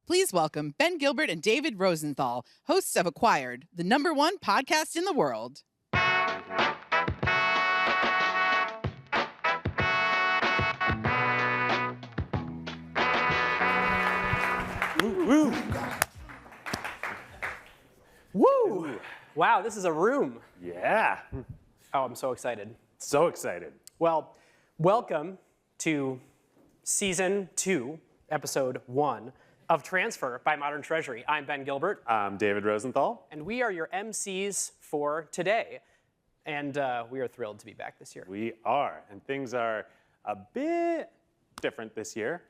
Please welcome Ben Gilbert and David Rosenthal, hosts of Acquired, the #1 podcast in the world. Woo! Woo! Wow, this is a room. Yeah. Oh, I'm so excited. So excited. Well, welcome to Season 2, Episode 1 of Transfer by Modern Treasury. I'm Ben Gilbert. I'm David Rosenthal. And we are your MCs for today. And we are thrilled to be back this year. We are. And things are a bit different this year.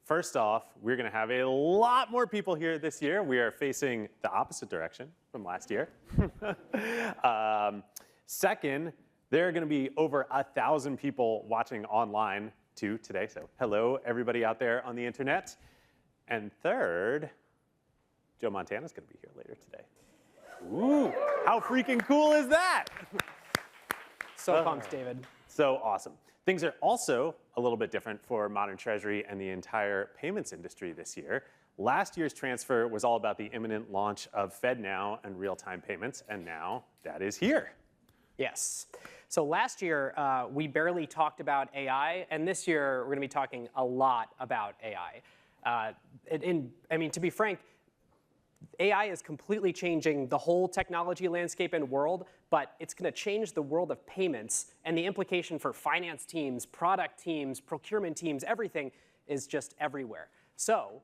First off, we're going to have a lot more people here this year. We are facing the opposite direction from last year. Second, there are going to be over 1,000 people watching online too today. So hello, everybody out there on the internet. And third, Joe Montana's going to be here later today. Ooh, how freaking cool is that? So pumped, David. So awesome. Things are also a little bit different for Modern Treasury and the entire payments industry this year. Last year's transfer was all about the imminent launch of FedNow and real-time payments, and now that is here. Yes. So last year, we barely talked about AI, and this year, we're going to be talking a lot about AI. I mean, to be frank, AI is completely changing the whole technology landscape and world, but it's going to change the world of payments, and the implication for finance teams, product teams, procurement teams, everything is just everywhere. So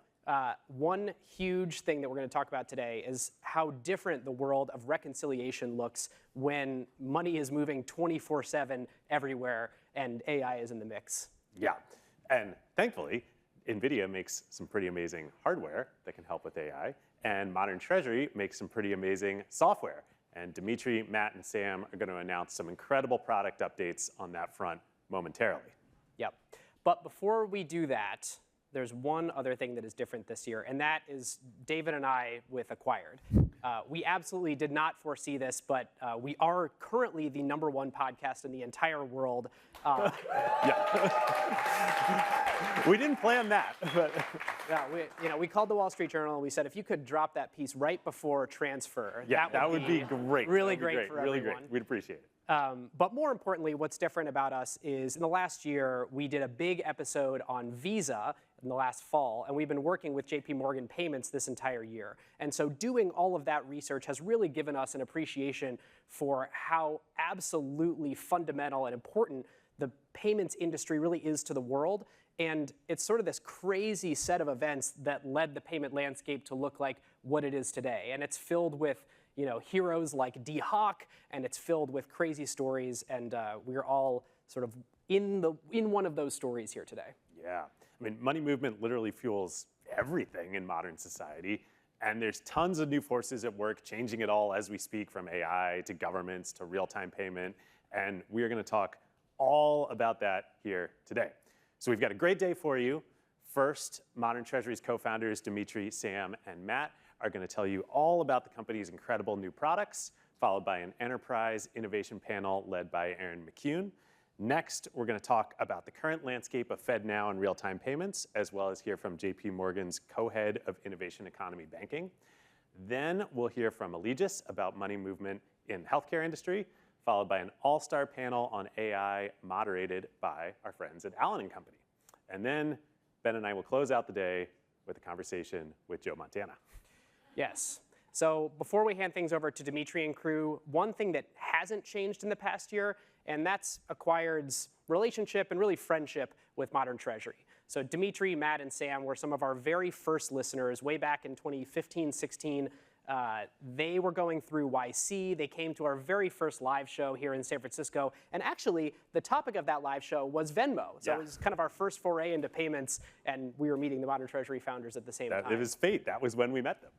one huge thing that we're going to talk about today is how different the world of reconciliation looks when money is moving 24/7 everywhere and AI is in the mix. Yeah, and thankfully, NVIDIA makes some pretty amazing hardware that can help with AI, and Modern Treasury makes some pretty amazing software. And Dimitri, Matt, and Sam are going to announce some incredible product updates on that front momentarily. Yep. But before we do that, there's one other thing that is different this year, and that is David and I with Acquired. We absolutely did not foresee this, but we are currently the #1 podcast in the entire world. Yeah. We didn't plan that, but yeah, we called the Wall Street Journal and we said if you could drop that piece right before transfer, yeah, that would be great. Really great for really everyone. Great. We'd appreciate it. But more importantly, what's different about us is in the last year, we did a big episode on Visa in the last fall, and we've been working with JP Morgan Payments this entire year. And so doing all of that research has really given us an appreciation for how absolutely fundamental and important the payments industry really is to the world. And it's sort of this crazy set of events that led the payment landscape to look like what it is today. And it's filled with heroes like D. Hawk, and it's filled with crazy stories, and we're all sort of in one of those stories here today. Yeah, I mean, money movement literally fuels everything in modern society, and there's tons of new forces at work changing it all as we speak, from AI to governments to real-time payment, and we are going to talk all about that here today. So we've got a great day for you. First, Modern Treasury's co-founders, Dimitri, Sam, and Matt, are going to tell you all about the company's incredible new products, followed by an enterprise innovation panel led by Aaron McCune. Next, we're going to talk about the current landscape of FedNow and real-time payments, as well as hear from JP Morgan's co-head of Innovation Economy Banking. Then we'll hear from Allegis about money movement in the healthcare industry, followed by an all-star panel on AI moderated by our friends at Allen & Company. And then Ben and I will close out the day with a conversation with Joe Montana. Yes. So before we hand things over to Dimitri and crew, one thing that hasn't changed in the past year, and that's Acquired's relationship and really friendship with Modern Treasury. So Dimitri, Matt, and Sam were some of our very first listeners way back in 2015-16. They were going through YC. They came to our very first live show here in San Francisco. And actually, the topic of that live show was Venmo. So It was kind of our first foray into payments, and we were meeting the Modern Treasury founders at the same time. It was fate. That was when we met them.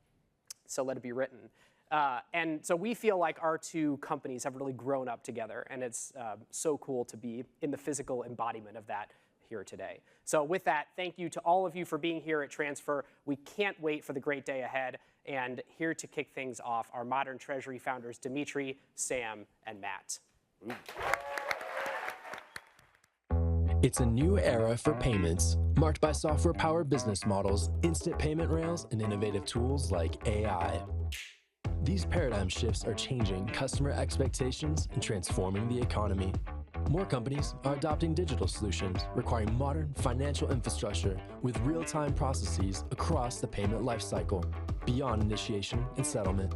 So let it be written. And so we feel like our two companies have really grown up together, and it's so cool to be in the physical embodiment of that here today. So with that, thank you to all of you for being here at Transfer. We can't wait for the great day ahead. And here to kick things off are Modern Treasury founders Dimitri, Sam, and Matt. It's a new era for payments, marked by software-powered business models, instant payment rails, and innovative tools like AI. These paradigm shifts are changing customer expectations and transforming the economy. More companies are adopting digital solutions, requiring modern financial infrastructure with real-time processes across the payment lifecycle, beyond initiation and settlement.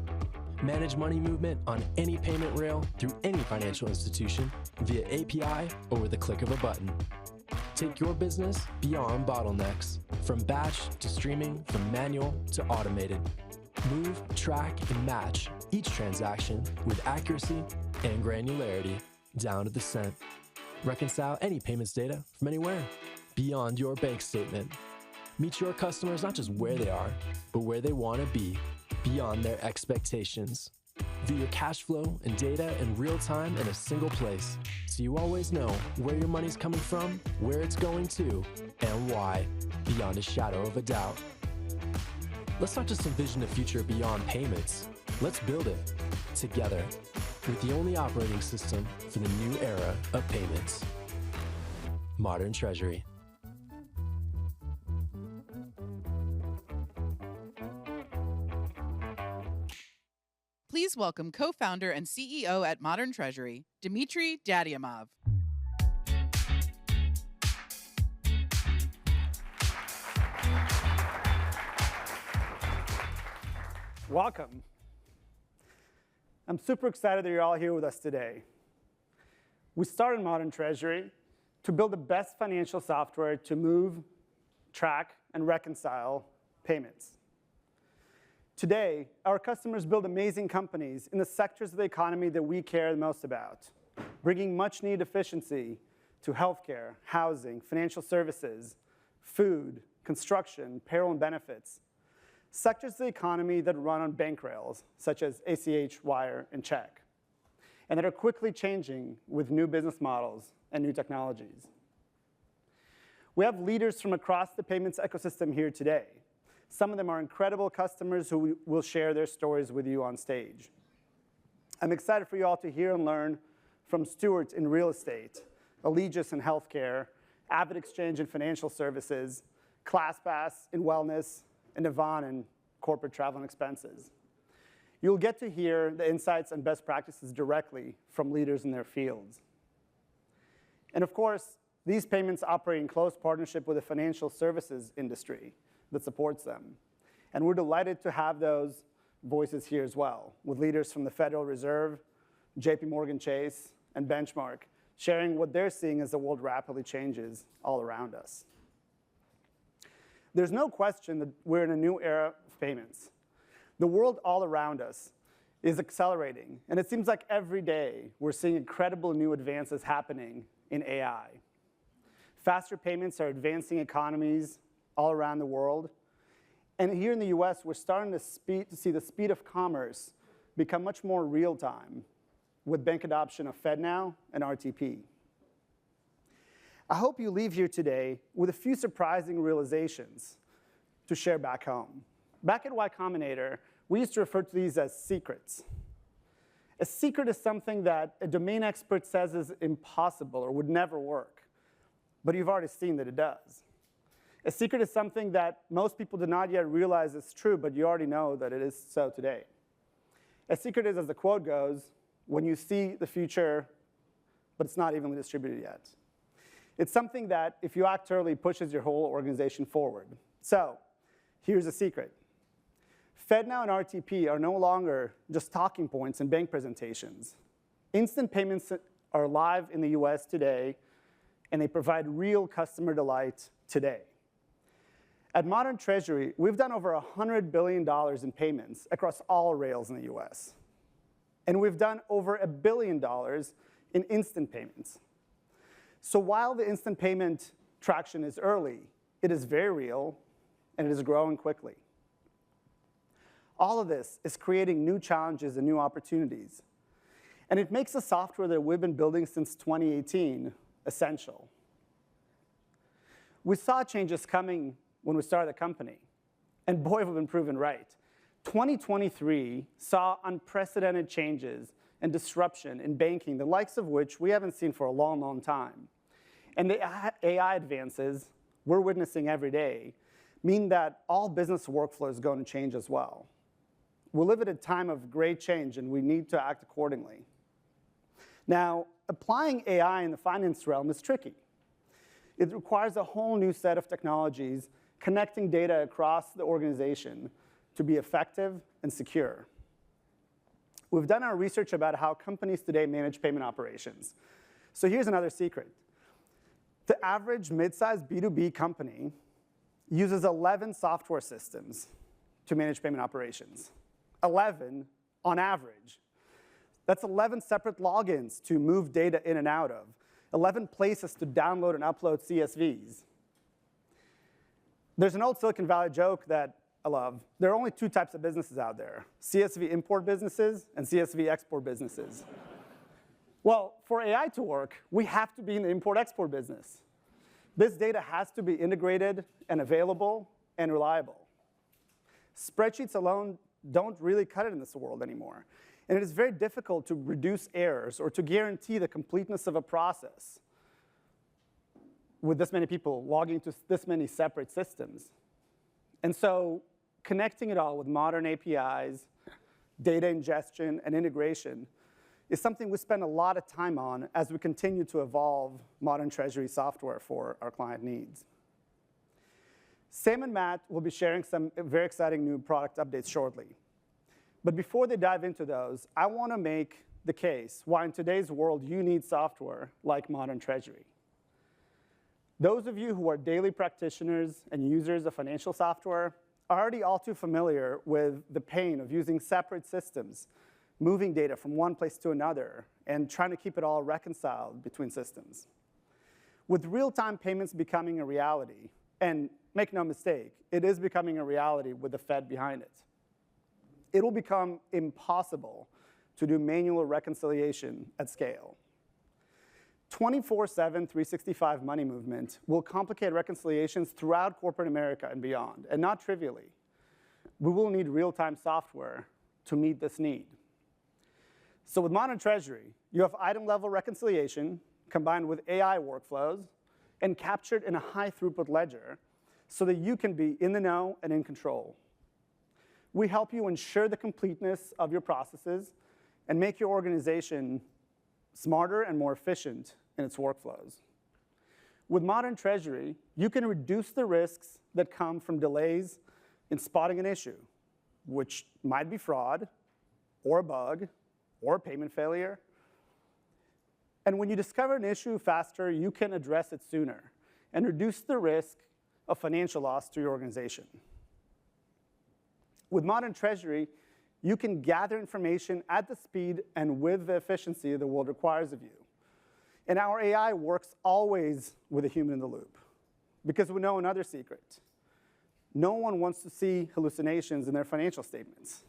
Manage money movement on any payment rail through any financial institution via API or with a click of a button. Take your business beyond bottlenecks, from batch to streaming, from manual to automated. Move, track, and match each transaction with accuracy and granularity down to the cent. Reconcile any payments data from anywhere, beyond your bank statement. Meet your customers not just where they are, but where they want to be, beyond their expectations. View your cash flow and data in real time in a single place, so you always know where your money's coming from, where it's going to, and why, beyond a shadow of a doubt. Let's not just envision a future beyond payments. Let's build it together with the only operating system for the new era of payments. Modern Treasury. Please welcome co-founder and CEO at Modern Treasury, Dimitri Dadiomov. Welcome. I'm super excited that you're all here with us today. We started Modern Treasury to build the best financial software to move, track, and reconcile payments. Today, our customers build amazing companies in the sectors of the economy that we care the most about, bringing much-needed efficiency to healthcare, housing, financial services, food, construction, payroll and benefits, sectors of the economy that run on bank rails, such as ACH, wire, and check, and that are quickly changing with new business models and new technologies. We have leaders from across the payments ecosystem here today. Some of them are incredible customers who will share their stories with you on stage. I'm excited for you all to hear and learn from Stuart in real estate, Allegis in healthcare, Avid Exchange in financial services, ClassPass in wellness, and Yvonne in corporate travel and expenses. You'll get to hear the insights and best practices directly from leaders in their fields. And of course, these payments operate in close partnership with the financial services industry that supports them. And we're delighted to have those voices here as well, with leaders from the Federal Reserve, JP Morgan Chase, and Benchmark, sharing what they're seeing as the world rapidly changes all around us. There's no question that we're in a new era of payments. The world all around us is accelerating, and it seems like every day we're seeing incredible new advances happening in AI. Faster payments are advancing economies all around the world. And here in the US, we're starting to see the speed of commerce become much more real time with bank adoption of FedNow and RTP. I hope you leave here today with a few surprising realizations to share back home. Back at Y Combinator, we used to refer to these as secrets. A secret is something that a domain expert says is impossible or would never work, but you've already seen that it does. A secret is something that most people do not yet realize is true, but you already know that it is so today. A secret is, as the quote goes, when you see the future, but it's not evenly distributed yet. It's something that, if you act early, pushes your whole organization forward. So here's a secret. FedNow and RTP are no longer just talking points in bank presentations. Instant payments are live in the US today, and they provide real customer delight today. At Modern Treasury, we've done over $100 billion in payments across all rails in the US. And we've done over $1 billion in instant payments. So while the instant payment traction is early, it is very real, and it is growing quickly. All of this is creating new challenges and new opportunities. And it makes the software that we've been building since 2018 essential. We saw changes coming when we started the company, and boy, have we been proven right. 2023 saw unprecedented changes and disruption in banking, the likes of which we haven't seen for a long, long time. And the AI advances we're witnessing every day mean that all business workflows are going to change as well. We live at a time of great change, and we need to act accordingly. Now, applying AI in the finance realm is tricky. It requires a whole new set of technologies connecting data across the organization to be effective and secure. We've done our research about how companies today manage payment operations. So here's another secret. The average mid-sized B2B company uses 11 software systems to manage payment operations. 11 on average. That's 11 separate logins to move data in and out of, 11 places to download and upload CSVs. There's an old Silicon Valley joke that I love. There are only two types of businesses out there, CSV import businesses and CSV export businesses. Well, for AI to work, we have to be in the import-export business. This data has to be integrated and available and reliable. Spreadsheets alone don't really cut it in this world anymore. And it is very difficult to reduce errors or to guarantee the completeness of a process with this many people logging to this many separate systems. And so connecting it all with modern APIs, data ingestion, and integration is something we spend a lot of time on as we continue to evolve modern treasury software for our client needs. Sam and Matt will be sharing some very exciting new product updates shortly. But before they dive into those, I want to make the case why in today's world you need software like Modern Treasury. Those of you who are daily practitioners and users of financial software are already all too familiar with the pain of using separate systems, moving data from one place to another, and trying to keep it all reconciled between systems. With real-time payments becoming a reality, and make no mistake, it is becoming a reality with the Fed behind it, it will become impossible to do manual reconciliation at scale. 24/7, 365 money movement will complicate reconciliations throughout corporate America and beyond, and not trivially. We will need real-time software to meet this need. So with Modern Treasury, you have item-level reconciliation combined with AI workflows and captured in a high-throughput ledger so that you can be in the know and in control. We help you ensure the completeness of your processes and make your organization smarter and more efficient in its workflows. With Modern Treasury, you can reduce the risks that come from delays in spotting an issue, which might be fraud, or a bug, or a payment failure. And when you discover an issue faster, you can address it sooner and reduce the risk of financial loss to your organization. With Modern Treasury, you can gather information at the speed and with the efficiency the world requires of you. And our AI works always with a human in the loop, because we know another secret. No one wants to see hallucinations in their financial statements.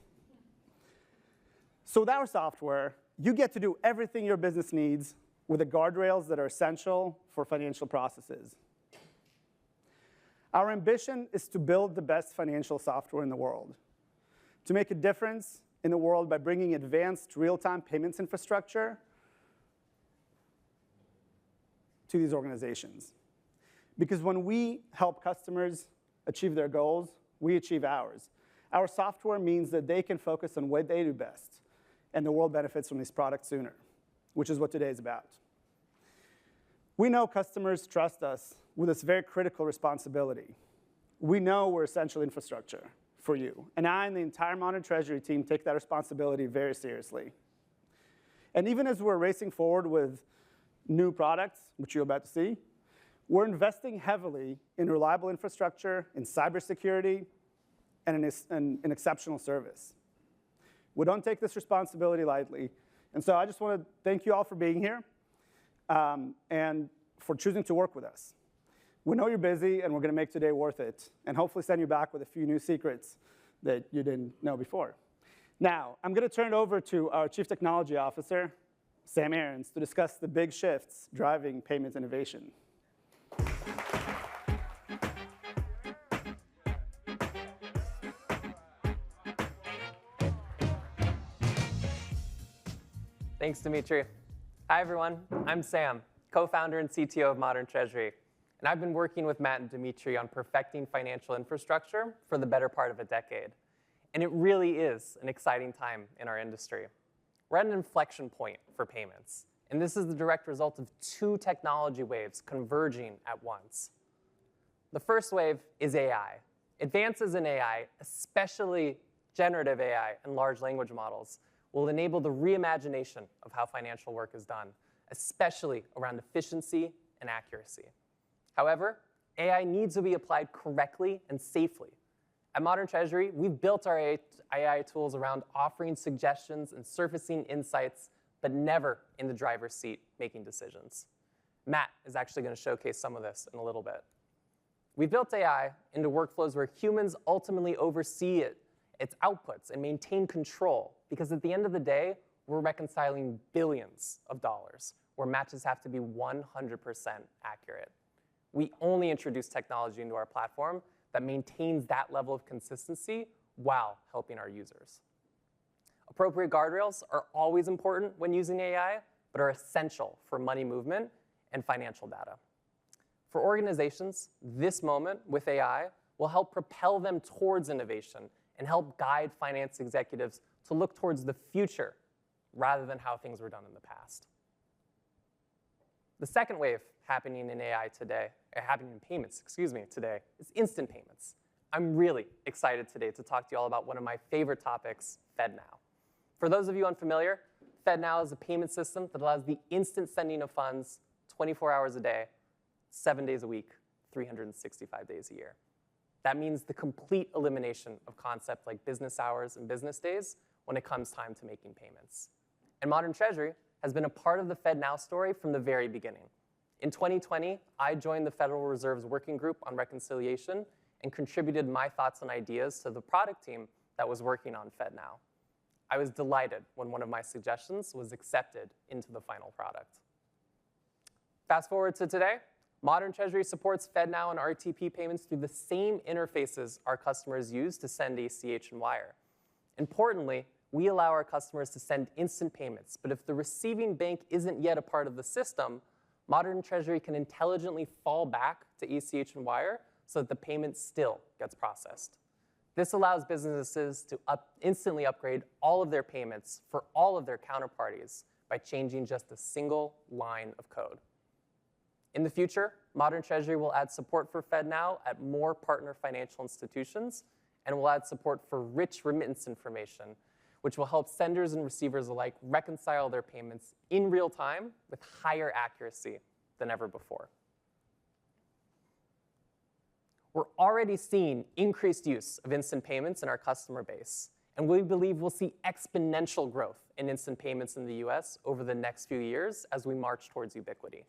So with our software, you get to do everything your business needs with the guardrails that are essential for financial processes. Our ambition is to build the best financial software in the world, to make a difference in the world by bringing advanced real-time payments infrastructure to these organizations. Because when we help customers achieve their goals, we achieve ours. Our software means that they can focus on what they do best, and the world benefits from these products sooner, which is what today is about. We know customers trust us with this very critical responsibility. We know we're essential infrastructure for you, and I and the entire Modern Treasury team take that responsibility very seriously. And even as we're racing forward with new products, which you're about to see, we're investing heavily in reliable infrastructure, in cybersecurity, and in exceptional service. We don't take this responsibility lightly. And so I just want to thank you all for being here and for choosing to work with us. We know you're busy, and we're going to make today worth it, and hopefully send you back with a few new secrets that you didn't know before. Now, I'm going to turn it over to our Chief Technology Officer, Sam Aarons, to discuss the big shifts driving payments innovation. Thanks, Dimitri. Hi, everyone. I'm Sam, co-founder and CTO of Modern Treasury. And I've been working with Matt and Dimitri on perfecting financial infrastructure for the better part of a decade. And it really is an exciting time in our industry. We're at an inflection point for payments. And this is the direct result of two technology waves converging at once. The first wave is AI. Advances in AI, especially generative AI and large language models, will enable the reimagination of how financial work is done, especially around efficiency and accuracy. However, AI needs to be applied correctly and safely. At Modern Treasury, we've built our AI tools around offering suggestions and surfacing insights, but never in the driver's seat making decisions. Matt is actually going to showcase some of this in a little bit. We built AI into workflows where humans ultimately oversee its outputs and maintain control, because at the end of the day, we're reconciling billions of dollars where matches have to be 100% accurate. We only introduce technology into our platform that maintains that level of consistency while helping our users. Appropriate guardrails are always important when using AI, but are essential for money movement and financial data. For organizations, this moment with AI will help propel them towards innovation and help guide finance executives to look towards the future rather than how things were done in the past. The second wave happening in AI today, or happening in payments, today, is instant payments. I'm really excited today to talk to you all about one of my favorite topics, FedNow. For those of you unfamiliar, FedNow is a payment system that allows the instant sending of funds 24 hours a day, 7 days a week, 365 days a year. That means the complete elimination of concepts like business hours and business days when it comes time to making payments. And Modern Treasury has been a part of the FedNow story from the very beginning. In 2020, I joined the Federal Reserve's Working Group on Reconciliation and contributed my thoughts and ideas to the product team that was working on FedNow. I was delighted when one of my suggestions was accepted into the final product. Fast forward to today, Modern Treasury supports FedNow and RTP payments through the same interfaces our customers use to send ACH and wire. Importantly, we allow our customers to send instant payments, but if the receiving bank isn't yet a part of the system, Modern Treasury can intelligently fall back to ACH and wire so that the payment still gets processed. This allows businesses to instantly upgrade all of their payments for all of their counterparties by changing just a single line of code. In the future, Modern Treasury will add support for FedNow at more partner financial institutions, and will add support for rich remittance information, which will help senders and receivers alike reconcile their payments in real time with higher accuracy than ever before. We're already seeing increased use of instant payments in our customer base, and we believe we'll see exponential growth in instant payments in the US over the next few years as we march towards ubiquity.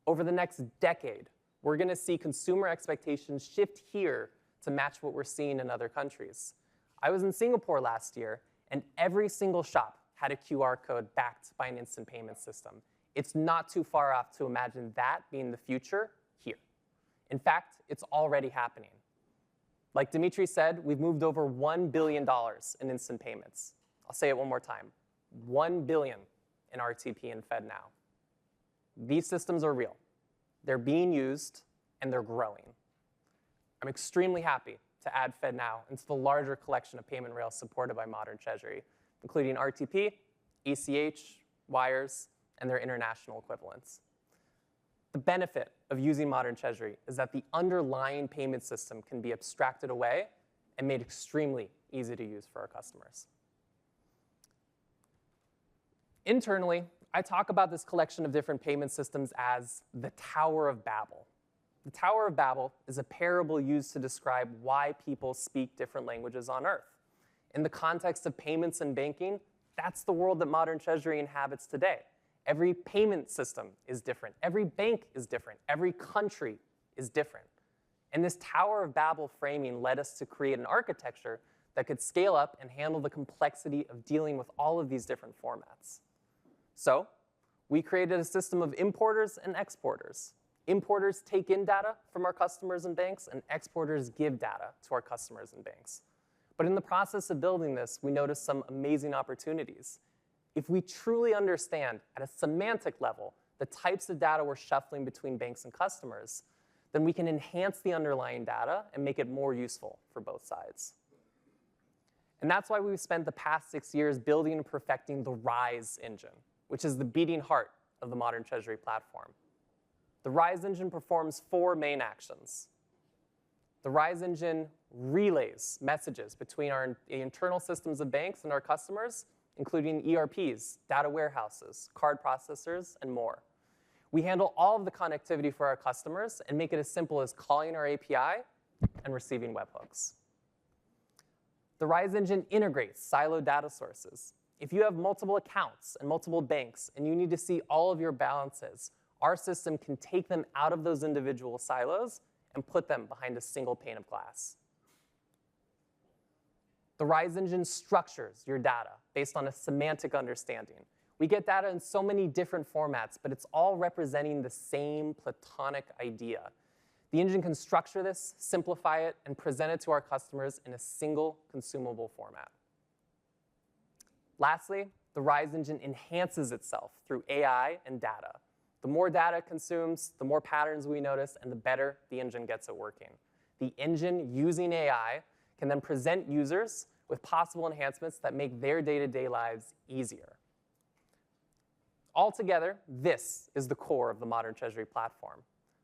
Over the next decade, we're going to see consumer expectations shift here to match what we're seeing in other countries. I was in Singapore last year, and every single shop had a QR code backed by an instant payment system. It's not too far off to imagine that being the future here. In fact, it's already happening. Like Dimitri said, we've moved over $1 billion in instant payments. I'll say it one more time, $1 billion in RTP and FedNow. These systems are real. They're being used, and they're growing. I'm extremely happy to add FedNow into the larger collection of payment rails supported by Modern Treasury, including RTP, ACH, wires, and their international equivalents. The benefit of using Modern Treasury is that the underlying payment system can be abstracted away and made extremely easy to use for our customers. Internally, I talk about this collection of different payment systems as the Tower of Babel. The Tower of Babel is a parable used to describe why people speak different languages on Earth. In the context of payments and banking, that's the world that Modern Treasury inhabits today. Every payment system is different. Every bank is different. Every country is different. And this Tower of Babel framing led us to create an architecture that could scale up and handle the complexity of dealing with all of these different formats. So we created a system of importers and exporters. Importers take in data from our customers and banks, and exporters give data to our customers and banks. But in the process of building this, we noticed some amazing opportunities. If we truly understand at a semantic level the types of data we're shuffling between banks and customers, then we can enhance the underlying data and make it more useful for both sides. And that's why we've spent the past 6 years building and perfecting the RISE engine, which is the beating heart of the Modern Treasury platform. The RISE engine performs 4 main actions. The RISE engine relays messages between our internal systems of banks and our customers, including ERPs, data warehouses, card processors, and more. We handle all of the connectivity for our customers and make it as simple as calling our API and receiving webhooks. The RISE engine integrates siloed data sources. If you have multiple accounts and multiple banks and you need to see all of your balances, our system can take them out of those individual silos and put them behind a single pane of glass. The RISE engine structures your data based on a semantic understanding. We get data in so many different formats, but it's all representing the same platonic idea. The engine can structure this, simplify it, and present it to our customers in a single consumable format. Lastly, the RISE engine enhances itself through AI and data. The more data it consumes, the more patterns we notice, and the better the engine gets at working. The engine, using AI, can then present users with possible enhancements that make their day-to-day lives easier. Altogether, this is the core of the Modern Treasury platform.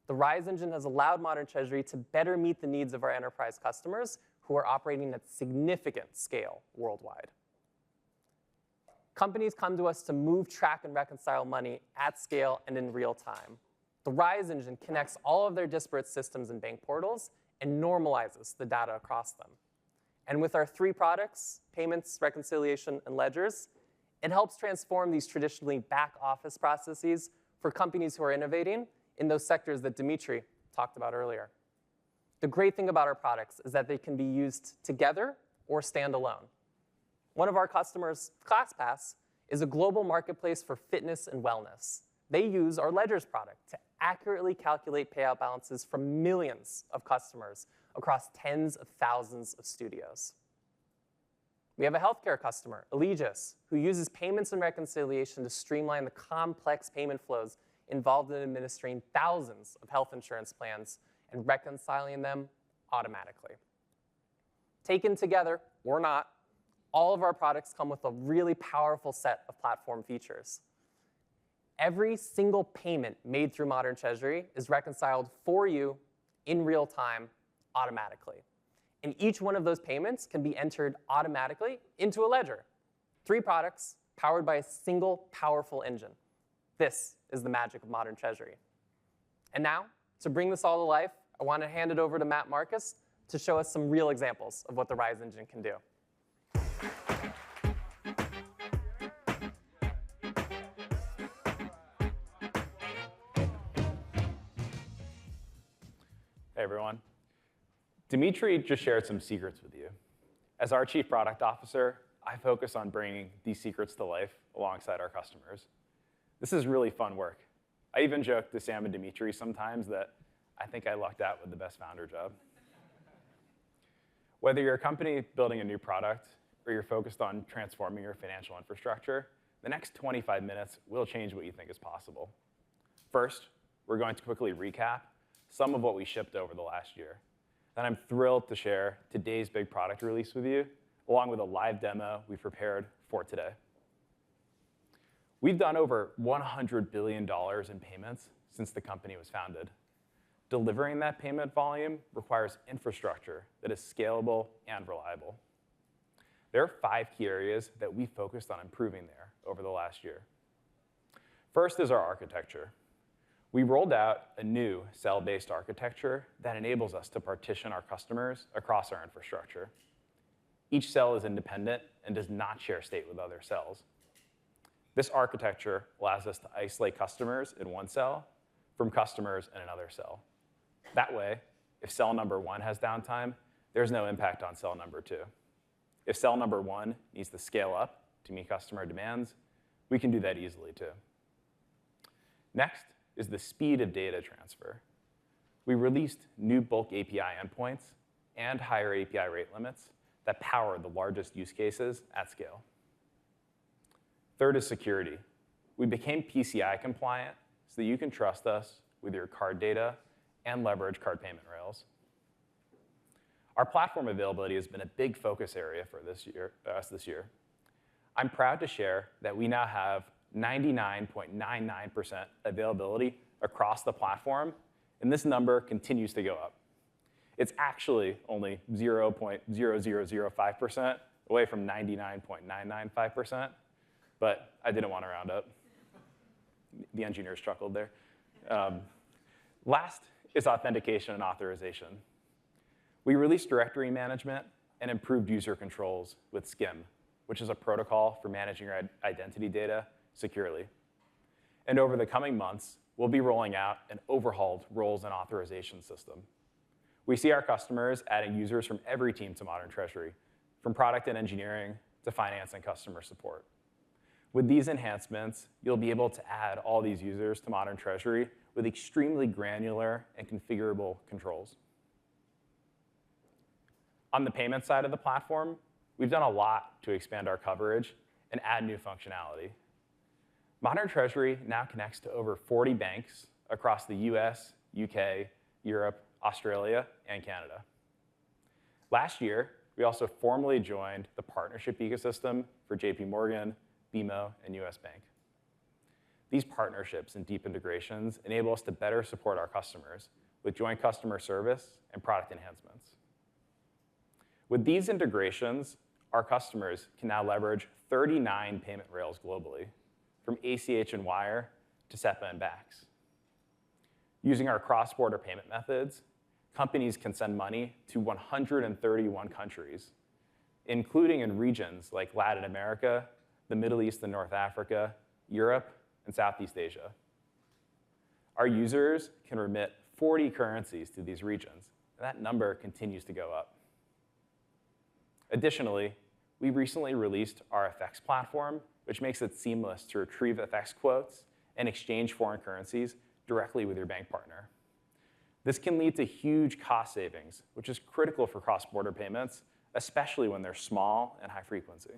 The RISE engine has allowed Modern Treasury to better meet the needs of our enterprise customers who are operating at significant scale worldwide. Companies come to us to move, track, and reconcile money at scale and in real time. The RISE engine connects all of their disparate systems and bank portals and normalizes the data across them. And with our 3 products, payments, reconciliation, and ledgers, it helps transform these traditionally back-office processes for companies who are innovating in those sectors that Dimitri talked about earlier. The great thing about our products is that they can be used together or standalone. One of our customers, ClassPass, is a global marketplace for fitness and wellness. They use our Ledgers product to accurately calculate payout balances from millions of customers across tens of thousands of studios. We have a healthcare customer, Allegis, who uses payments and reconciliation to streamline the complex payment flows involved in administering thousands of health insurance plans and reconciling them automatically. Taken together, or not, all of our products come with a really powerful set of platform features. Every single payment made through Modern Treasury is reconciled for you in real time, automatically. And each one of those payments can be entered automatically into a ledger. 3 products powered by a single powerful engine. This is the magic of Modern Treasury. And now, to bring this all to life, I want to hand it over to Matt Marcus to show us some real examples of what the RISE engine can do. Hey everyone. Dimitri just shared some secrets with you. As our Chief Product Officer, I focus on bringing these secrets to life alongside our customers. This is really fun work. I even joke to Sam and Dimitri sometimes that I think I lucked out with the best founder job. Whether you're a company building a new product or you're focused on transforming your financial infrastructure, the next 25 minutes will change what you think is possible. First, we're going to quickly recap some of what we shipped over the last year. Then I'm thrilled to share today's big product release with you, along with a live demo we prepared for today. We've done over $100 billion in payments since the company was founded. Delivering that payment volume requires infrastructure that is scalable and reliable. There are 5 key areas that we focused on improving there over the last year. First is our architecture. We rolled out a new cell-based architecture that enables us to partition our customers across our infrastructure. Each cell is independent and does not share state with other cells. This architecture allows us to isolate customers in one cell from customers in another cell. That way, if cell number 1 has downtime, there's no impact on cell number 2. If cell number 1 needs to scale up to meet customer demands, we can do that easily too. Next is the speed of data transfer. We released new bulk API endpoints and higher API rate limits that power the largest use cases at scale. Third is security. We became PCI compliant so that you can trust us with your card data and leverage card payment rails. Our platform availability has been a big focus area for us this year. I'm proud to share that we now have 99.99% availability across the platform, and this number continues to go up. It's actually only 0.0005% away from 99.995%, but I didn't want to round up. The engineers chuckled there. Last is authentication and authorization. We released directory management and improved user controls with SCIM, which is a protocol for managing your identity data securely. And over the coming months, we'll be rolling out an overhauled roles and authorization system. We see our customers adding users from every team to Modern Treasury, from product and engineering to finance and customer support. With these enhancements, you'll be able to add all these users to Modern Treasury with extremely granular and configurable controls. On the payment side of the platform, we've done a lot to expand our coverage and add new functionality. Modern Treasury now connects to over 40 banks across the US, UK, Europe, Australia, and Canada. Last year, we also formally joined the partnership ecosystem for JP Morgan, BMO, and US Bank. These partnerships and deep integrations enable us to better support our customers with joint customer service and product enhancements. With these integrations, our customers can now leverage 39 payment rails globally, from ACH and wire to SEPA and BACS. Using our cross-border payment methods, companies can send money to 131 countries, including in regions like Latin America, the Middle East and North Africa, Europe, and Southeast Asia. Our users can remit 40 currencies to these regions, and that number continues to go up. Additionally, we recently released our FX platform, which makes it seamless to retrieve FX quotes and exchange foreign currencies directly with your bank partner. This can lead to huge cost savings, which is critical for cross-border payments, especially when they're small and high frequency.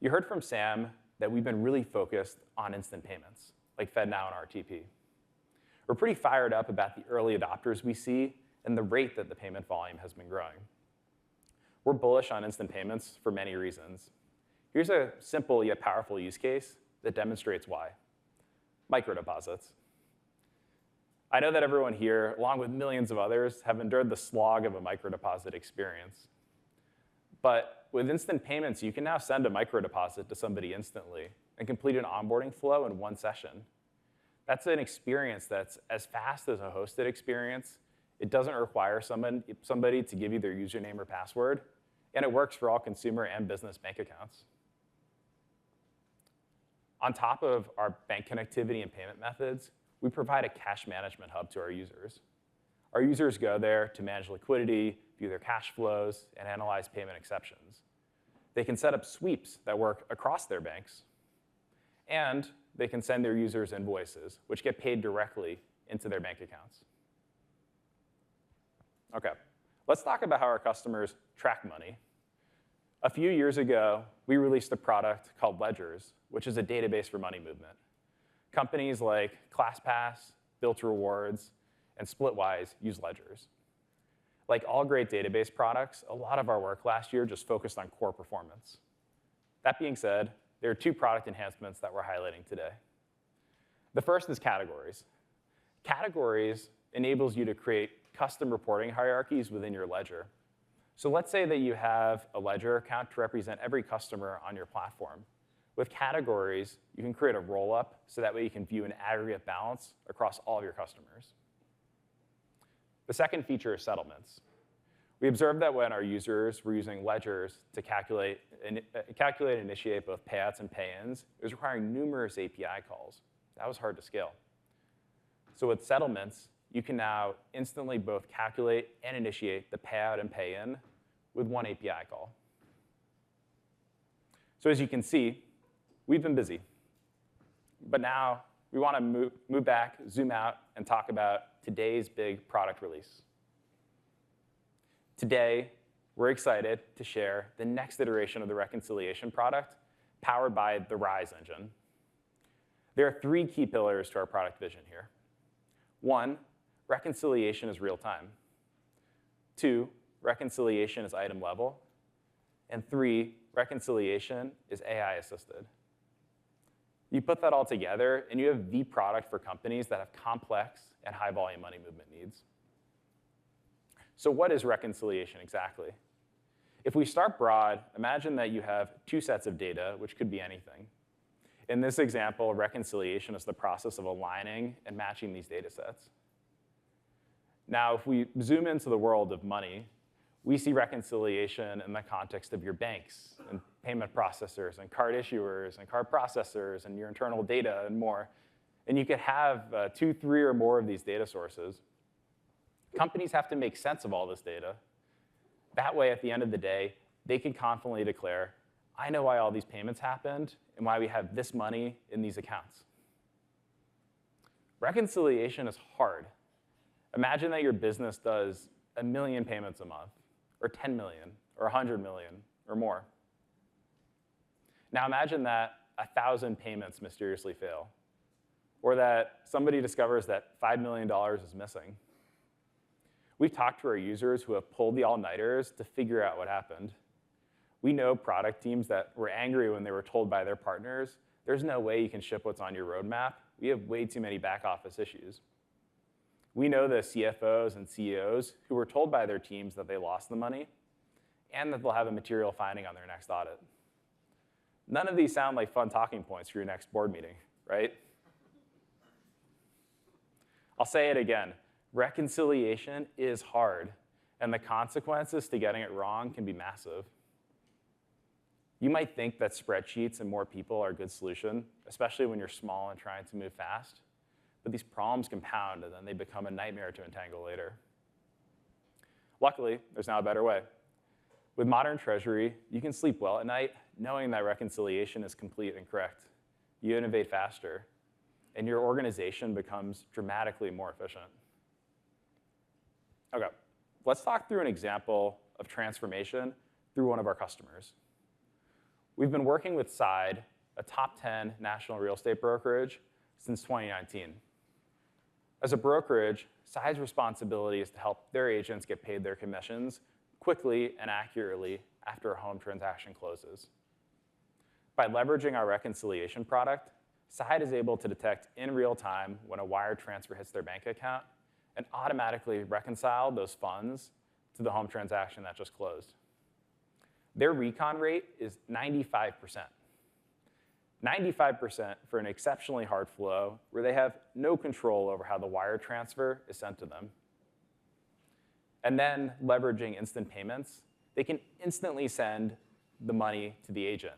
You heard from Sam that we've been really focused on instant payments, like FedNow and RTP. We're pretty fired up about the early adopters we see and the rate that the payment volume has been growing. We're bullish on instant payments for many reasons. Here's a simple yet powerful use case that demonstrates why. Microdeposits. I know that everyone here, along with millions of others, have endured the slog of a microdeposit experience. But with instant payments, you can now send a microdeposit to somebody instantly and complete an onboarding flow in one session. That's an experience that's as fast as a hosted experience. It doesn't require somebody to give you their username or password, and it works for all consumer and business bank accounts. On top of our bank connectivity and payment methods, we provide a cash management hub to our users. Our users go there to manage liquidity, view their cash flows, and analyze payment exceptions. They can set up sweeps that work across their banks, and they can send their users invoices, which get paid directly into their bank accounts. Okay, let's talk about how our customers track money. A few years ago, we released a product called Ledgers, which is a database for money movement. Companies like ClassPass, Built Rewards, and Splitwise use Ledgers. Like all great database products, a lot of our work last year just focused on core performance. That being said, there are two product enhancements that we're highlighting today. The first is categories. Categories enables you to create custom reporting hierarchies within your ledger. So let's say that you have a ledger account to represent every customer on your platform. With categories, you can create a roll-up so that way you can view an aggregate balance across all of your customers. The second feature is settlements. We observed that when our users were using ledgers to calculate and initiate both payouts and pay-ins, it was requiring numerous API calls. That was hard to scale. So with settlements, you can now instantly both calculate and initiate the payout and pay-in with one API call. So as you can see, we've been busy. But now we want to move back, zoom out, and talk about today's big product release. Today, we're excited to share the next iteration of the reconciliation product powered by the RISE engine. There are three key pillars to our product vision here. One, reconciliation is real time. Two, reconciliation is item level. And three, reconciliation is AI assisted. You put that all together, and you have the product for companies that have complex and high volume money movement needs. So what is reconciliation exactly? If we start broad, imagine that you have two sets of data, which could be anything. In this example, reconciliation is the process of aligning and matching these data sets. Now, if we zoom into the world of money, we see reconciliation in the context of your banks and payment processors and card issuers and card processors and your internal data and more. And you could have 2, 3, or more of these data sources. Companies have to make sense of all this data. That way, at the end of the day, they can confidently declare, I know why all these payments happened and why we have this money in these accounts. Reconciliation is hard. Imagine that your business does 1 million payments a month, or 10 million, or 100 million, or more. Now imagine that 1,000 payments mysteriously fail, or that somebody discovers that $5 million is missing. We've talked to our users who have pulled the all-nighters to figure out what happened. We know product teams that were angry when they were told by their partners, there's no way you can ship what's on your roadmap. We have way too many back office issues. We know the CFOs and CEOs who were told by their teams that they lost the money and that they'll have a material finding on their next audit. None of these sound like fun talking points for your next board meeting, right? I'll say it again. Reconciliation is hard, and the consequences to getting it wrong can be massive. You might think that spreadsheets and more people are a good solution, especially when you're small and trying to move fast. But these problems compound, and then they become a nightmare to entangle later. Luckily, there's now a better way. With Modern Treasury, you can sleep well at night knowing that reconciliation is complete and correct. You innovate faster, and your organization becomes dramatically more efficient. OK, let's talk through an example of transformation through one of our customers. We've been working with Side, a top 10 national real estate brokerage, since 2019. As a brokerage, Side's responsibility is to help their agents get paid their commissions quickly and accurately after a home transaction closes. By leveraging our reconciliation product, Side is able to detect in real time when a wire transfer hits their bank account and automatically reconcile those funds to the home transaction that just closed. Their recon rate is 95%. 95% for an exceptionally hard flow where they have no control over how the wire transfer is sent to them. And then, leveraging instant payments, they can instantly send the money to the agent.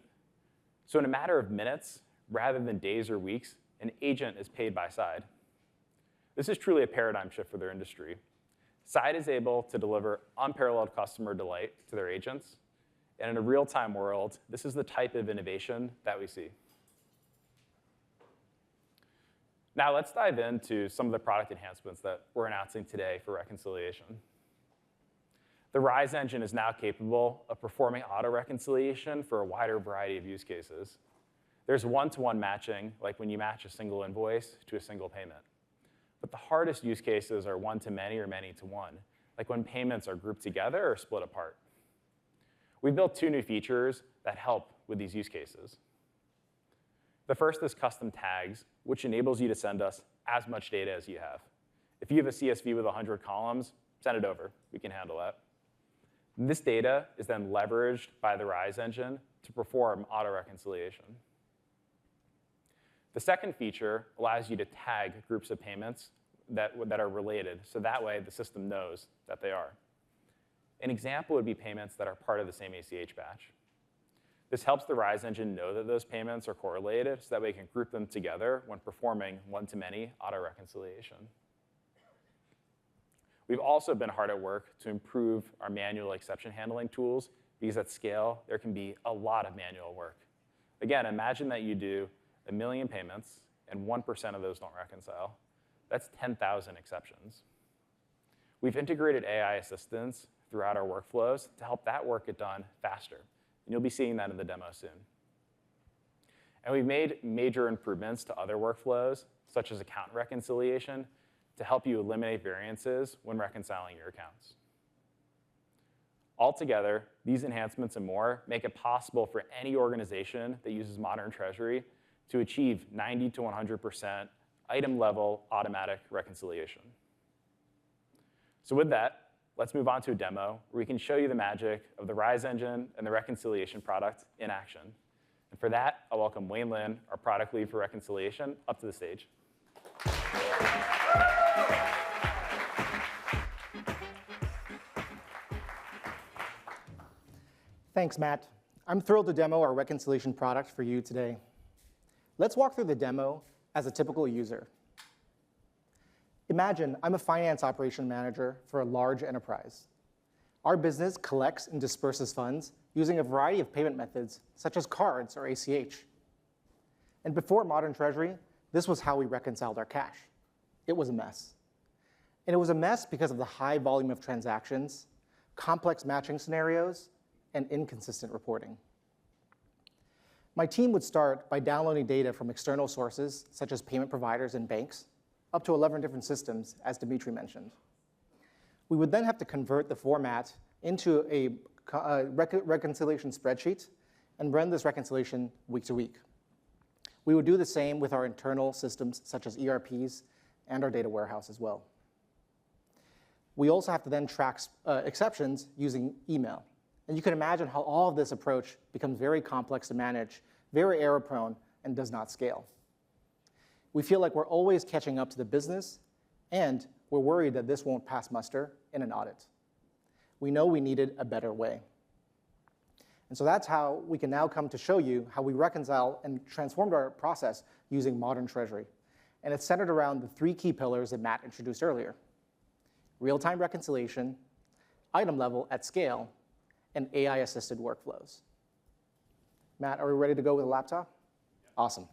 So in a matter of minutes, rather than days or weeks, an agent is paid by Side. This is truly a paradigm shift for their industry. Side is able to deliver unparalleled customer delight to their agents. And in a real-time world, this is the type of innovation that we see. Now let's dive into some of the product enhancements that we're announcing today for reconciliation. The Rise engine is now capable of performing auto-reconciliation for a wider variety of use cases. There's one-to-one matching, like when you match a single invoice to a single payment. But the hardest use cases are one-to-many or many-to-one, like when payments are grouped together or split apart. We've built 2 new features that help with these use cases. The first is custom tags, which enables you to send us as much data as you have. If you have a CSV with 100 columns, send it over. We can handle that. This data is then leveraged by the Rise engine to perform auto-reconciliation. The second feature allows you to tag groups of payments that are related, so that way the system knows that they are. An example would be payments that are part of the same ACH batch. This helps the Rise engine know that those payments are correlated so that we can group them together when performing one-to-many auto-reconciliation. We've also been hard at work to improve our manual exception handling tools because at scale, there can be a lot of manual work. Again, imagine that you do 1 million payments and 1% of those don't reconcile. That's 10,000 exceptions. We've integrated AI assistance throughout our workflows to help that work get done faster. And you'll be seeing that in the demo soon. And we've made major improvements to other workflows, such as account reconciliation, to help you eliminate variances when reconciling your accounts. Altogether, these enhancements and more make it possible for any organization that uses Modern Treasury to achieve 90 to 100% item-level automatic reconciliation. So with that, let's move on to a demo where we can show you the magic of the Rise engine and the reconciliation product in action. And for that, I'll welcome Wayne Lin, our product lead for reconciliation, up to the stage. Thanks, Matt. I'm thrilled to demo our reconciliation product for you today. Let's walk through the demo as a typical user. Imagine I'm a finance operation manager for a large enterprise. Our business collects and disperses funds using a variety of payment methods, such as cards or ACH. And before Modern Treasury, this was how we reconciled our cash. It was a mess. And it was a mess because of the high volume of transactions, complex matching scenarios, and inconsistent reporting. My team would start by downloading data from external sources, such as payment providers and banks, up to 11 different systems, as Dimitri mentioned. We would then have to convert the format into a reconciliation spreadsheet and run this reconciliation week to week. We would do the same with our internal systems, such as ERPs and our data warehouse as well. We also have to then track exceptions using email. And you can imagine how all of this approach becomes very complex to manage, very error-prone, and does not scale. We feel like we're always catching up to the business, and we're worried that this won't pass muster in an audit. We know we needed a better way. And so that's how we can now come to show you how we reconcile and transformed our process using Modern Treasury. And it's centered around the three key pillars that Matt introduced earlier: real-time reconciliation, item level at scale, and AI-assisted workflows. Matt, are we ready to go with a laptop? Awesome.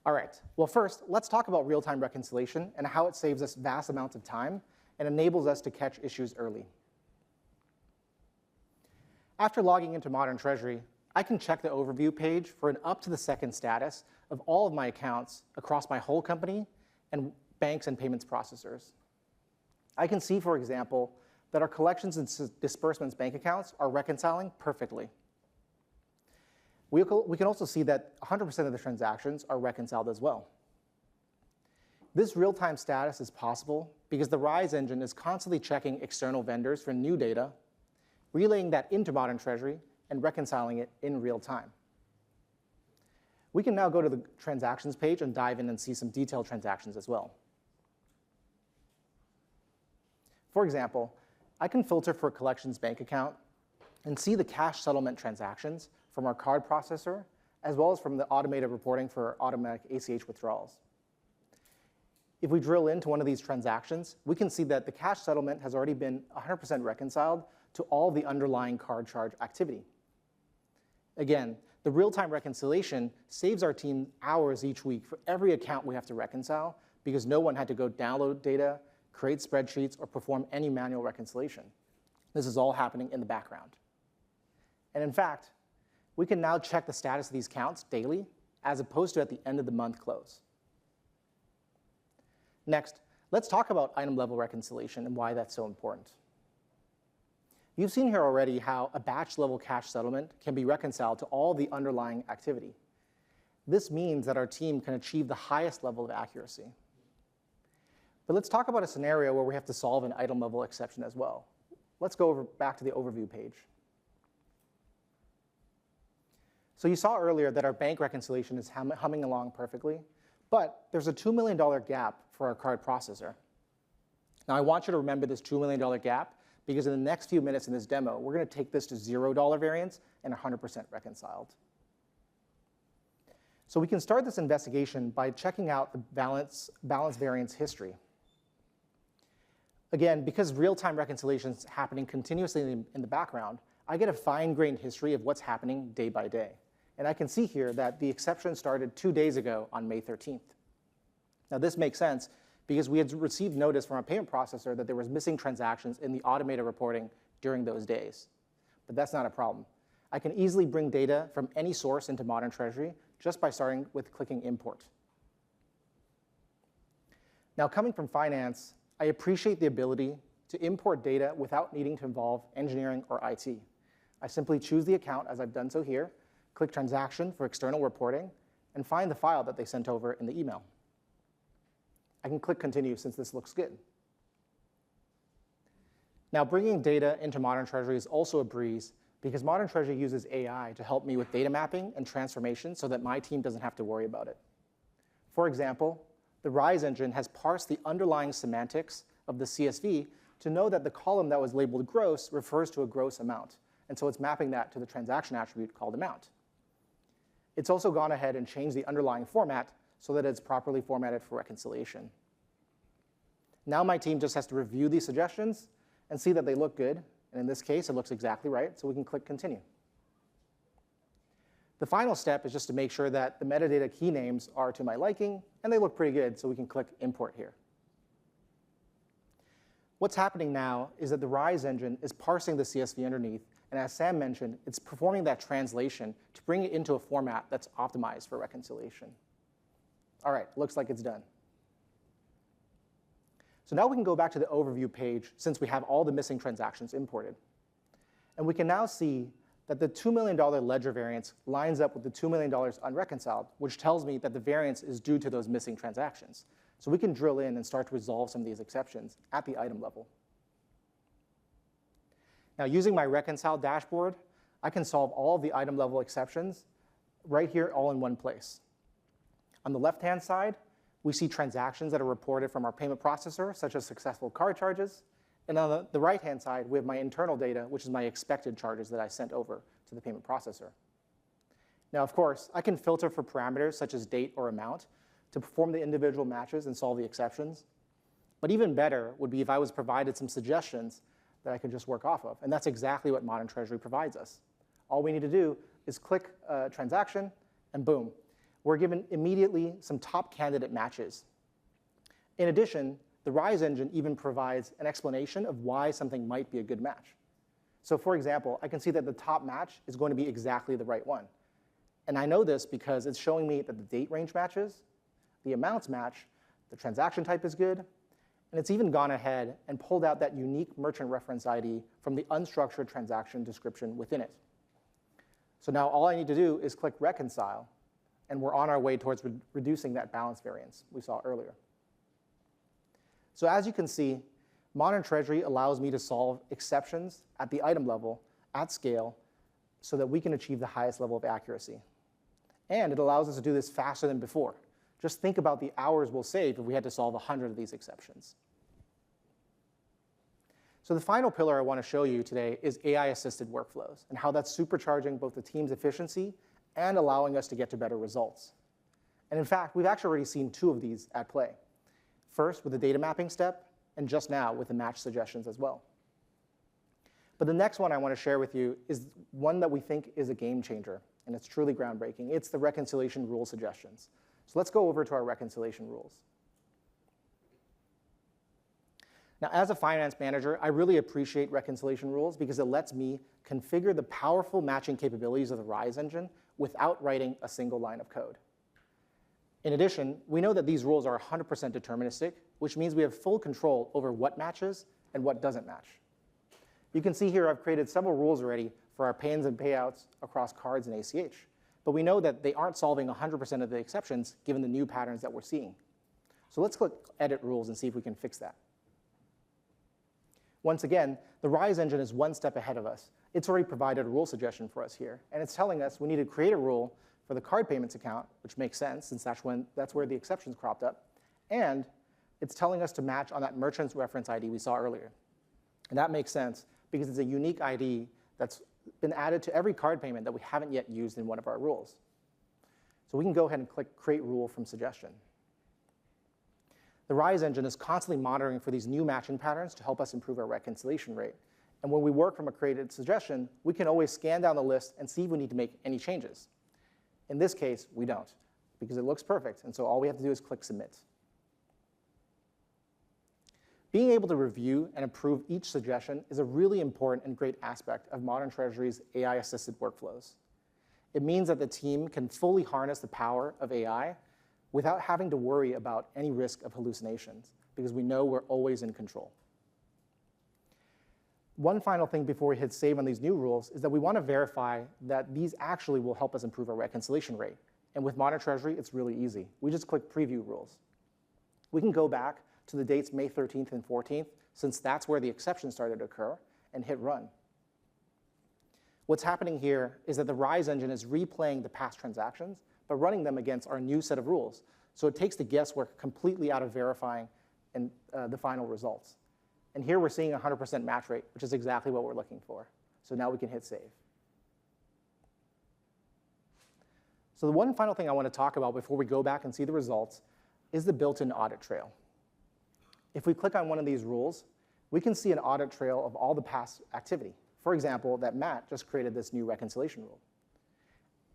All right, well first, let's talk about real-time reconciliation and how it saves us vast amounts of time and enables us to catch issues early. After logging into Modern Treasury, I can check the overview page for an up-to-the-second status of all of my accounts across my whole company and banks and payments processors. I can see, for example, that our collections and disbursements bank accounts are reconciling perfectly. We can also see that 100% of the transactions are reconciled as well. This real-time status is possible because the Rise engine is constantly checking external vendors for new data, relaying that into Modern Treasury, and reconciling it in real time. We can now go to the transactions page and dive in and see some detailed transactions as well. For example, I can filter for a collections bank account and see the cash settlement transactions from our card processor, as well as from the automated reporting for automatic ACH withdrawals. If we drill into one of these transactions, we can see that the cash settlement has already been 100% reconciled to all the underlying card charge activity. Again, the real-time reconciliation saves our team hours each week for every account we have to reconcile because no one had to go download data, create spreadsheets, or perform any manual reconciliation. This is all happening in the background. And in fact, we can now check the status of these counts daily as opposed to at the end of the month close. Next, let's talk about item level reconciliation and why that's so important. You've seen here already how a batch level cash settlement can be reconciled to all the underlying activity. This means that our team can achieve the highest level of accuracy. But let's talk about a scenario where we have to solve an item level exception as well. Let's go back to the overview page. So you saw earlier that our bank reconciliation is humming along perfectly, but there's a $2 million gap for our card processor. Now I want you to remember this $2 million gap because in the next few minutes in this demo, we're going to take this to $0 variance and 100% reconciled. So we can start this investigation by checking out the balance variance history. Again, because real-time reconciliation is happening continuously in the background, I get a fine-grained history of what's happening day by day. And I can see here that the exception started 2 days ago on May 13th. Now this makes sense because we had received notice from our payment processor that there was missing transactions in the automated reporting during those days. But that's not a problem. I can easily bring data from any source into Modern Treasury, just by starting with clicking import. Now, coming from finance, I appreciate the ability to import data without needing to involve engineering or IT. I simply choose the account, as I've done so here, click transaction for external reporting, and find the file that they sent over in the email. I can click continue since this looks good. Now, bringing data into Modern Treasury is also a breeze because Modern Treasury uses AI to help me with data mapping and transformation so that my team doesn't have to worry about it. For example, the RISE engine has parsed the underlying semantics of the CSV to know that the column that was labeled gross refers to a gross amount. And so it's mapping that to the transaction attribute called amount. It's also gone ahead and changed the underlying format so that it's properly formatted for reconciliation. Now my team just has to review these suggestions and see that they look good. And in this case, it looks exactly right, so we can click continue. The final step is just to make sure that the metadata key names are to my liking, and they look pretty good, so we can click import here. What's happening now is that the RISE engine is parsing the CSV underneath, and as Sam mentioned, it's performing that translation to bring it into a format that's optimized for reconciliation. All right, looks like it's done. So now we can go back to the overview page since we have all the missing transactions imported. And we can now see that the $2 million ledger variance lines up with the $2 million unreconciled, which tells me that the variance is due to those missing transactions. So we can drill in and start to resolve some of these exceptions at the item level. Now, using my reconcile dashboard, I can solve all of the item level exceptions right here all in one place. On the left-hand side, we see transactions that are reported from our payment processor, such as successful card charges. And on the right-hand side, we have my internal data, which is my expected charges that I sent over to the payment processor. Now, of course, I can filter for parameters such as date or amount to perform the individual matches and solve the exceptions. But even better would be if I was provided some suggestions that I could just work off of. And that's exactly what Modern Treasury provides us. All we need to do is click a transaction, and boom. We're given immediately some top candidate matches. In addition, the RISE engine even provides an explanation of why something might be a good match. So for example, I can see that the top match is going to be exactly the right one. And I know this because it's showing me that the date range matches, the amounts match, the transaction type is good, and it's even gone ahead and pulled out that unique merchant reference ID from the unstructured transaction description within it. So now all I need to do is click reconcile, and we're on our way towards reducing that balance variance we saw earlier. So as you can see, Modern Treasury allows me to solve exceptions at the item level at scale so that we can achieve the highest level of accuracy. And it allows us to do this faster than before. Just think about the hours we'll save if we had to solve 100 of these exceptions. So the final pillar I want to show you today is AI-assisted workflows and how that's supercharging both the team's efficiency and allowing us to get to better results. And in fact, we've actually already seen 2 of these at play. First with the data mapping step, and just now with the match suggestions as well. But the next one I want to share with you is one that we think is a game changer, and it's truly groundbreaking. It's the reconciliation rule suggestions. So let's go over to our reconciliation rules. Now, as a finance manager, I really appreciate reconciliation rules because it lets me configure the powerful matching capabilities of the RISE engine without writing a single line of code. In addition, we know that these rules are 100% deterministic, which means we have full control over what matches and what doesn't match. You can see here I've created several rules already for our pay-ins and payouts across cards and ACH. But we know that they aren't solving 100% of the exceptions given the new patterns that we're seeing. So let's click Edit Rules and see if we can fix that. Once again, the RISE engine is one step ahead of us. It's already provided a rule suggestion for us here. And it's telling us we need to create a rule for the card payments account, which makes sense since that's where the exceptions cropped up. And it's telling us to match on that merchant's reference ID we saw earlier. And that makes sense because it's a unique ID that's been added to every card payment that we haven't yet used in one of our rules. So we can go ahead and click Create Rule from Suggestion. The RISE engine is constantly monitoring for these new matching patterns to help us improve our reconciliation rate. And when we work from a created suggestion, we can always scan down the list and see if we need to make any changes. In this case, we don't, because it looks perfect. And so all we have to do is click Submit. Being able to review and approve each suggestion is a really important and great aspect of Modern Treasury's AI-assisted workflows. It means that the team can fully harness the power of AI without having to worry about any risk of hallucinations, because we know we're always in control. One final thing before we hit save on these new rules is that we want to verify that these actually will help us improve our reconciliation rate. And with Modern Treasury, it's really easy. We just click Preview Rules. We can go back to the dates May 13th and 14th, since that's where the exceptions started to occur, and hit Run. What's happening here is that the RISE engine is replaying the past transactions, but running them against our new set of rules. So it takes the guesswork completely out of verifying the final results. And here we're seeing a 100% match rate, which is exactly what we're looking for. So now we can hit save. So the one final thing I want to talk about before we go back and see the results is the built-in audit trail. If we click on one of these rules, we can see an audit trail of all the past activity. For example, that Matt just created this new reconciliation rule.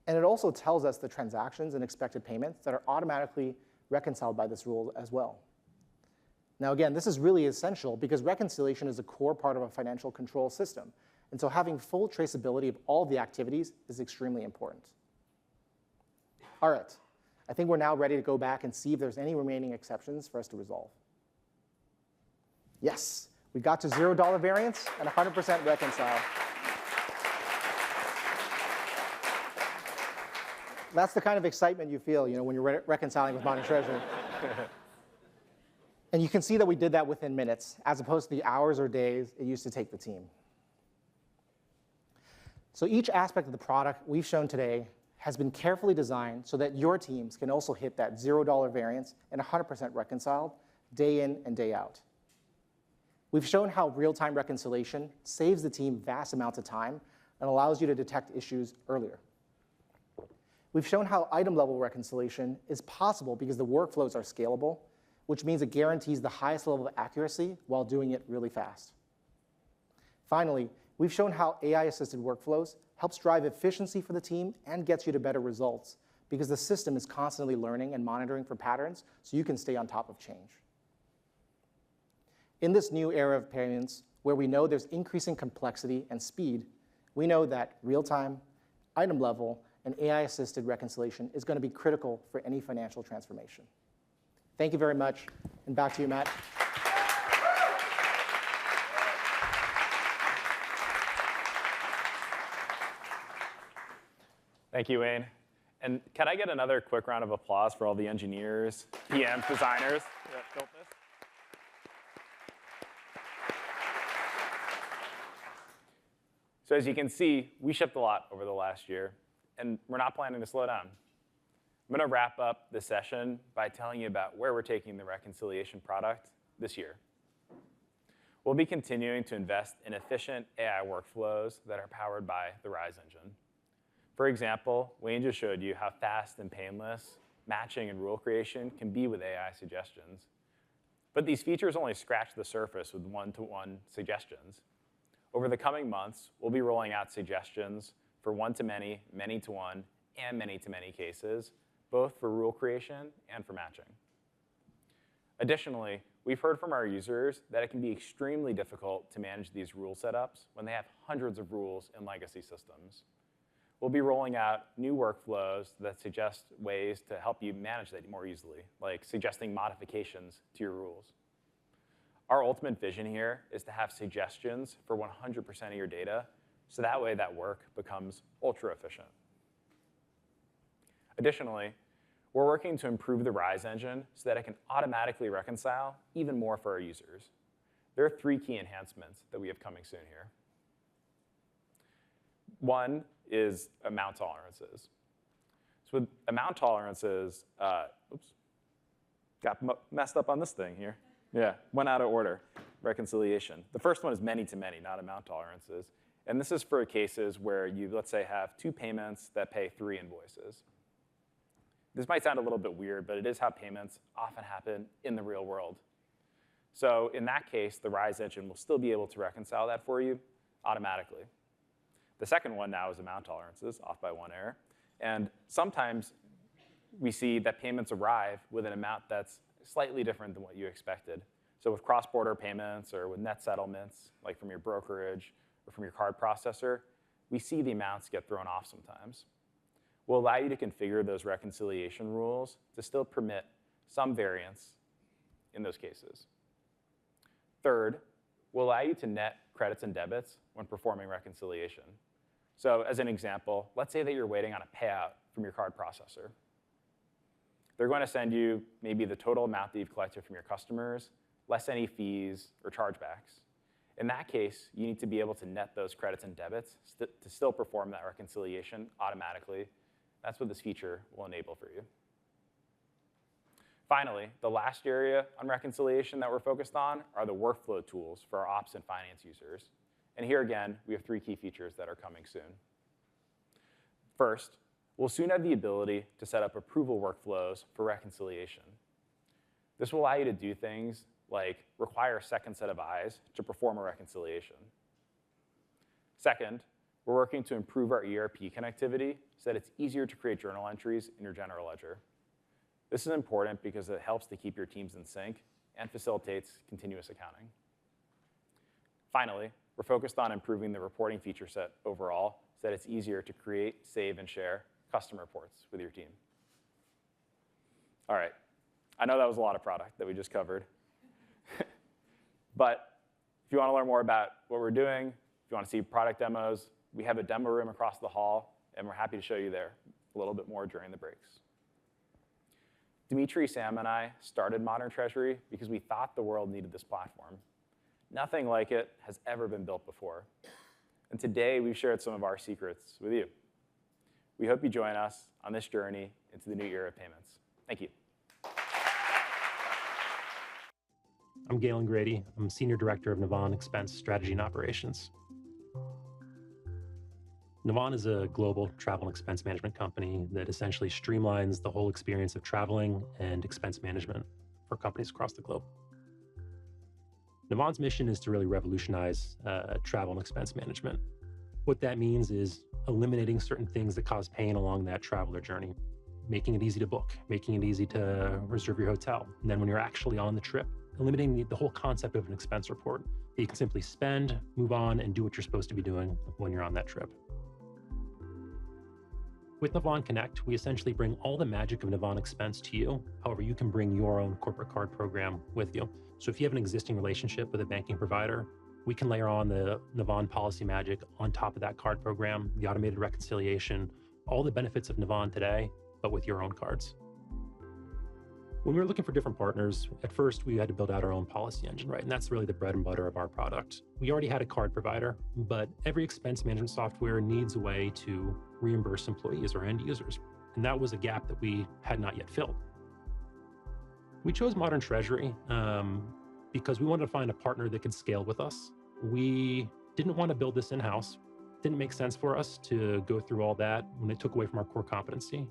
And it also tells us the transactions and expected payments that are automatically reconciled by this rule as well. Now again, this is really essential because reconciliation is a core part of a financial control system. And so having full traceability of all the activities is extremely important. All right, I think we're now ready to go back and see if there's any remaining exceptions for us to resolve. Yes, we got to $0 variance and 100% reconcile. That's the kind of excitement you feel, when you're reconciling with Modern Treasury. And you can see that we did that within minutes, as opposed to the hours or days it used to take the team. So each aspect of the product we've shown today has been carefully designed so that your teams can also hit that $0 variance and 100% reconciled day in and day out. We've shown how real-time reconciliation saves the team vast amounts of time and allows you to detect issues earlier. We've shown how item-level reconciliation is possible because the workflows are scalable, which means it guarantees the highest level of accuracy while doing it really fast. Finally, we've shown how AI-assisted workflows helps drive efficiency for the team and gets you to better results because the system is constantly learning and monitoring for patterns so you can stay on top of change. In this new era of payments, where we know there's increasing complexity and speed, we know that real-time, item-level, and AI-assisted reconciliation is going to be critical for any financial transformation. Thank you very much, and back to you, Matt. Thank you, Wayne. And can I get another quick round of applause for all the engineers, PMs, designers that built this? So as you can see, we shipped a lot over the last year, and we're not planning to slow down. I'm going to wrap up this session by telling you about where we're taking the reconciliation product this year. We'll be continuing to invest in efficient AI workflows that are powered by the RISE engine. For example, Wayne just showed you how fast and painless matching and rule creation can be with AI suggestions. But these features only scratch the surface with one-to-one suggestions. Over the coming months, we'll be rolling out suggestions for one-to-many, many-to-one, and many-to-many cases, both for rule creation and for matching. Additionally, we've heard from our users that it can be extremely difficult to manage these rule setups when they have hundreds of rules in legacy systems. We'll be rolling out new workflows that suggest ways to help you manage that more easily, like suggesting modifications to your rules. Our ultimate vision here is to have suggestions for 100% of your data, so that way that work becomes ultra efficient. Additionally, we're working to improve the RISE engine so that it can automatically reconcile even more for our users. There are 3 key enhancements that we have coming soon here. One is amount tolerances. So with amount tolerances, oops, got messed up on this thing here. Yeah, went out of order, reconciliation. The first one is many-to-many, not amount tolerances. And this is for cases where you, let's say, have 2 payments that pay 3 invoices. This might sound a little bit weird, but it is how payments often happen in the real world. So in that case, the RISE engine will still be able to reconcile that for you automatically. The second one now is amount tolerances, off by 1 error. And sometimes we see that payments arrive with an amount that's slightly different than what you expected. So with cross-border payments or with net settlements, like from your brokerage or from your card processor, we see the amounts get thrown off sometimes. will allow you to configure those reconciliation rules to still permit some variance in those cases. Third, will allow you to net credits and debits when performing reconciliation. So as an example, let's say that you're waiting on a payout from your card processor. They're going to send you maybe the total amount that you've collected from your customers, less any fees or chargebacks. In that case, you need to be able to net those credits and debits to still perform that reconciliation automatically. That's what this feature will enable for you. Finally, the last area on reconciliation that we're focused on are the workflow tools for our ops and finance users. And here again, we have 3 key features that are coming soon. First, we'll soon have the ability to set up approval workflows for reconciliation. This will allow you to do things like require a second set of eyes to perform a reconciliation. Second, we're working to improve our ERP connectivity so that it's easier to create journal entries in your general ledger. This is important because it helps to keep your teams in sync and facilitates continuous accounting. Finally, we're focused on improving the reporting feature set overall so that it's easier to create, save, and share custom reports with your team. All right, I know that was a lot of product that we just covered. But if you want to learn more about what we're doing, if you want to see product demos, we have a demo room across the hall, and we're happy to show you there a little bit more during the breaks. Dimitri, Sam, and I started Modern Treasury because we thought the world needed this platform. Nothing like it has ever been built before. And today, we've shared some of our secrets with you. We hope you join us on this journey into the new era of payments. Thank you. I'm Galen Grady. I'm Senior Director of Navan Expense Strategy and Operations. Navan is a global travel and expense management company that essentially streamlines the whole experience of traveling and expense management for companies across the globe. Navan's mission is to really revolutionize travel and expense management. What that means is eliminating certain things that cause pain along that traveler journey, making it easy to book, making it easy to reserve your hotel. And then when you're actually on the trip, eliminating the whole concept of an expense report. You can simply spend, move on, and do what you're supposed to be doing when you're on that trip. With Navan Connect, we essentially bring all the magic of Navan Expense to you. However, you can bring your own corporate card program with you. So if you have an existing relationship with a banking provider, we can layer on the Navan Policy Magic on top of that card program, the automated reconciliation, all the benefits of Navan today, but with your own cards. When we were looking for different partners, at first we had to build out our own policy engine, right? And that's really the bread and butter of our product. We already had a card provider, but every expense management software needs a way to reimburse employees or end users. And that was a gap that we had not yet filled. We chose Modern Treasury because we wanted to find a partner that could scale with us. We didn't want to build this in-house. It didn't make sense for us to go through all that when it took away from our core competency.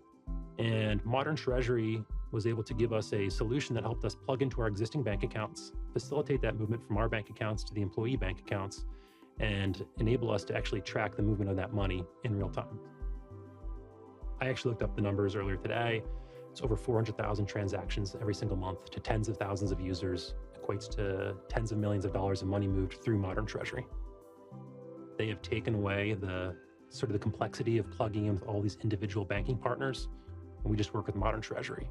And Modern Treasury was able to give us a solution that helped us plug into our existing bank accounts, facilitate that movement from our bank accounts to the employee bank accounts, and enable us to actually track the movement of that money in real time. I actually looked up the numbers earlier today. It's over 400,000 transactions every single month to tens of thousands of users, equates to tens of millions of dollars of money moved through Modern Treasury. They have taken away the complexity of plugging in with all these individual banking partners, and we just work with Modern Treasury.